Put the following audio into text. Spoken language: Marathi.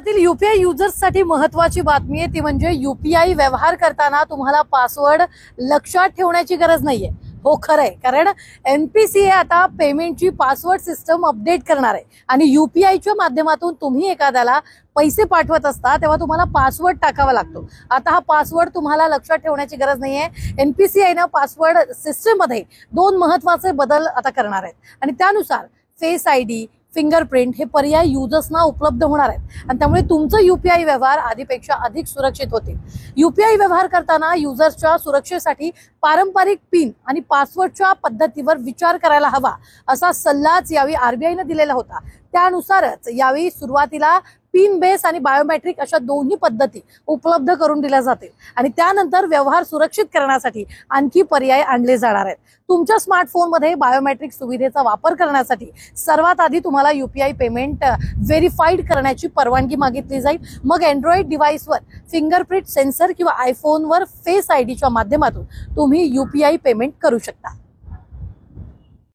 यूपीआई युजर्ससाठी महत्त्वाची बातमी आहे ती म्हणजे यूपीआई व्यवहार करताना तुम्हाला पासवर्ड लक्षात ठेवण्याची गरज नाहीये। हो खरंय, कारण एनपीसीए आता पेमेंटची पासवर्ड सिस्टम अपडेट करणार आहे आणि यूपीआईच्या माध्यमातून तुम्ही एखाद्याला पैसे पाठवत असता तेव्हा तुम्हाला पासवर्ड टाकावा लागतो। आता हा पासवर्ड तुम्हाला लक्षात ठेवण्याची गरज नाहीये। एनपीसीआयनं पासवर्ड सिस्टम मध्ये 2 महत्त्वाचे बदल आता करणार आहेत आणि त्यानुसार फेस आयडी, फिंगरप्रिंट हे पर्याय युजर्सना उपलब्ध होणार आहेत आणि त्यामुळे तुमचं यूपीआई व्यवहार आधीपेक्षा अधिक सुरक्षित होतील। यूपीआई व्यवहार करताना युजर्सच्या सुरक्षेसाठी पारंपरिक पिन आणि पासवर्डच्या पद्धतीवर विचार करायला हवा असा सल्लाच यावेळी आरबीआयने दिलेला होता। त्यानुसारच यावेळी सुरुवातीला पिन बेस आणि बायोमेट्रिक अशा दोन्ही पद्धती उपलब्ध करून दिल्या जातील आणि त्यानंतर व्यवहार सुरक्षित करण्यासाठी आणखी पर्याय आणले जाणार आहेत। तुमच्या स्मार्टफोनमध्ये बायोमेट्रिक सुविधेचा वापर करण्यासाठी सर्वात आधी तुम्हाला यूपीआई पेमेंट व्हेरीफाईड करण्याची परवानगी मागितली जाईल। मग अँड्रॉइड डिव्हाइसवर फिंगरप्रिंट सेन्सर किंवा आयफोनवर फेस आयडीच्या माध्यमातून तुम्ही यूपीआई पेमेंट करू शकता।